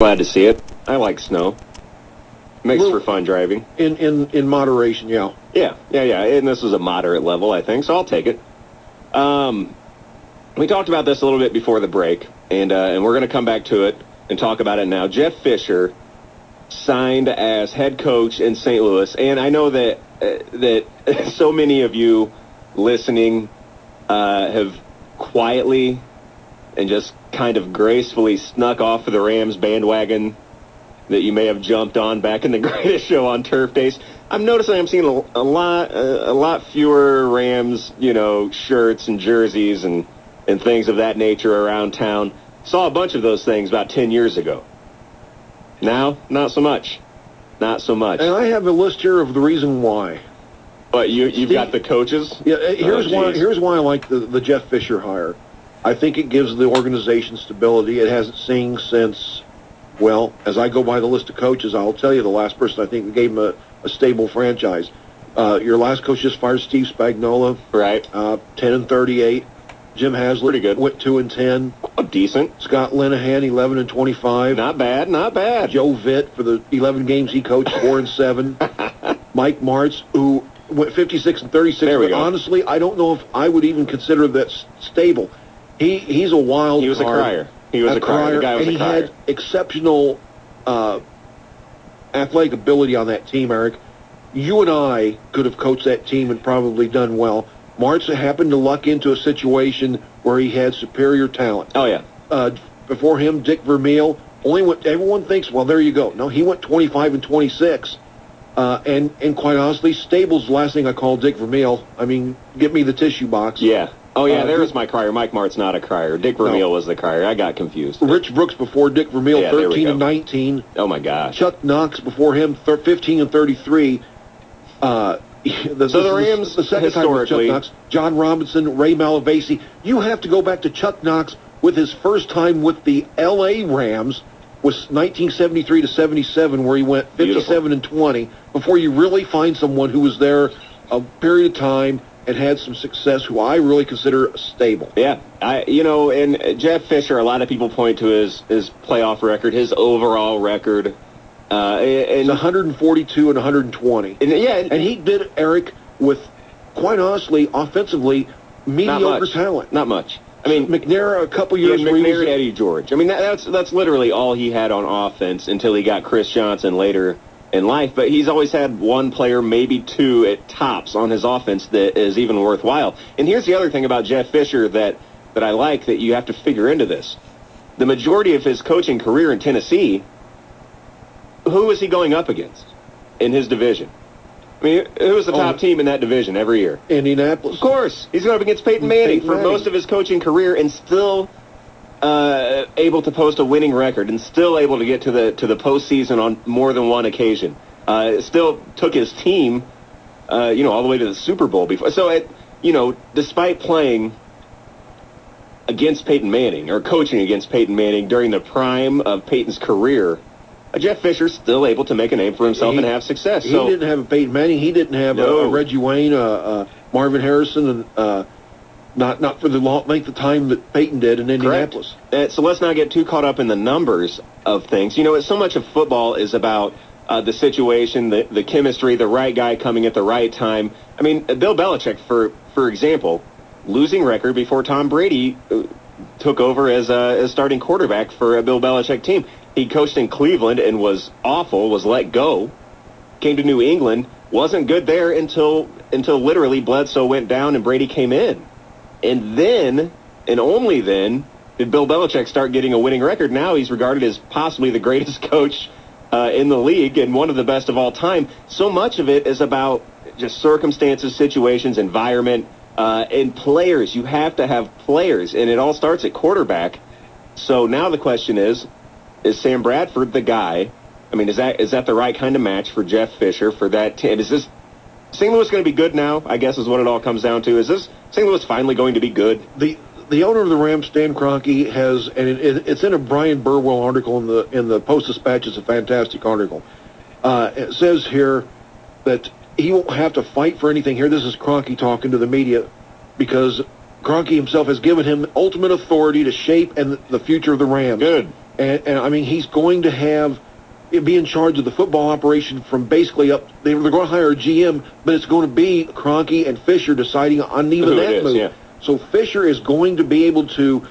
Glad to see it. I like snow. Makes for fun driving. In moderation, yeah. Yeah. And this is a moderate level, I think, so I'll take it. We talked about this a little bit before the break, and we're going to come back to it and talk about it now. Jeff Fisher signed as head coach in St. Louis, and I know that so many of you listening have quietly and just kind of gracefully snuck off of the Rams bandwagon that you may have jumped on back in the greatest show on turf days. I'm noticing I'm seeing a lot fewer Rams, shirts and jerseys and things of that nature around town. Saw a bunch of those things about 10 years ago. Now, not so much. Not so much. And I have a list here of the reason why. But you've got the coaches? Yeah, here's why I like the Jeff Fisher hire. I think it gives the organization stability. It hasn't seen since, well, as I go by the list of coaches, I'll tell you the last person I think that gave him a stable franchise. Your last coach just fired Steve Spagnuolo. Right. 10-38. Jim Haslett pretty good. Went 2-10. Oh, decent. Scott Linehan 11-25. Not bad. Joe Vitt for the 11 games he coached 4-7. Mike Martz, who went 56-36. There we but go. Honestly, I don't know if I would even consider that stable. He's a wild card. He was a crier. The guy was and a he crier. had exceptional athletic ability on that team, Eric. You and I could have coached that team and probably done well. Martz happened to luck into a situation where he had superior talent. Oh, yeah. Before him, Dick Vermeil everyone thinks, well, there you go. No, he went 25-26. And quite honestly, stable's the last thing I call Dick Vermeil. I mean, get me the tissue box. Yeah. Oh, yeah, there was my crier. Mike Mart's not a crier. Dick Vermeil was the crier. I got confused. Rich Brooks before Dick Vermeil, 13-19. Oh, my gosh. Chuck Knox before him, 15-33. The Rams, the second historically, time with Chuck Knox, John Robinson, Ray Malavasi. You have to go back to Chuck Knox with his first time with the L.A. Rams, was 1973-77, where he went 57-20, before you really find someone who was there a period of time and had some success, who I really consider stable. Yeah, and Jeff Fisher, a lot of people point to his playoff record, his overall record. It's 142 and 120. And he did, Eric, with, quite honestly, offensively, mediocre talent. Not much. I mean, McNair, a couple years. McNair and Eddie George. I mean, that's literally all he had on offense until he got Chris Johnson later in life. But he's always had one player, maybe two at tops on his offense that is even worthwhile. And here's the other thing about Jeff Fisher that I like that you have to figure into this. The majority of his coaching career in Tennessee, who is he going up against in his division? I mean, who was the top team in that division every year? Indianapolis. Of course. He's going up against Peyton Manning for most of his coaching career and still able to post a winning record and still able to get to the postseason on more than one occasion. Still took his team, all the way to the Super Bowl before. So, despite playing against Peyton Manning or coaching against Peyton Manning during the prime of Peyton's career, Jeff Fisher's still able to make a name for himself and have success. He didn't have a Peyton Manning. He didn't have a Reggie Wayne, Marvin Harrison, and not for the length of time that Peyton did in Indianapolis. So let's not get too caught up in the numbers of things. So much of football is about the situation, the chemistry, the right guy coming at the right time. I mean, Bill Belichick, for example, losing record before Tom Brady took over as starting quarterback for a Bill Belichick team. He coached in Cleveland and was awful, was let go, came to New England, wasn't good there until literally Bledsoe went down and Brady came in. And then, and only then, did Bill Belichick start getting a winning record. Now he's regarded as possibly the greatest coach in the league and one of the best of all time. So much of it is about just circumstances, situations, environment, and players. You have to have players, and it all starts at quarterback. So now the question is Sam Bradford the guy? I mean, is that the right kind of match for Jeff Fisher for that team? Is this St. Louis going to be good now, I guess is what it all comes down to? Is this St. Louis finally going to be good? The owner of the Rams, Stan Kroenke, has, and it's in a Brian Burwell article in the Post-Dispatch. It's a fantastic article. It says here that he won't have to fight for anything here. This is Kroenke talking to the media, because Kroenke himself has given him ultimate authority to shape the future of the Rams. Good. And I mean, he's going to be in charge of the football operation from basically up. They're going to hire a GM, but it's going to be Kroenke and Fisher deciding on even Who it that is, move. yeah. So Fisher is going to be able to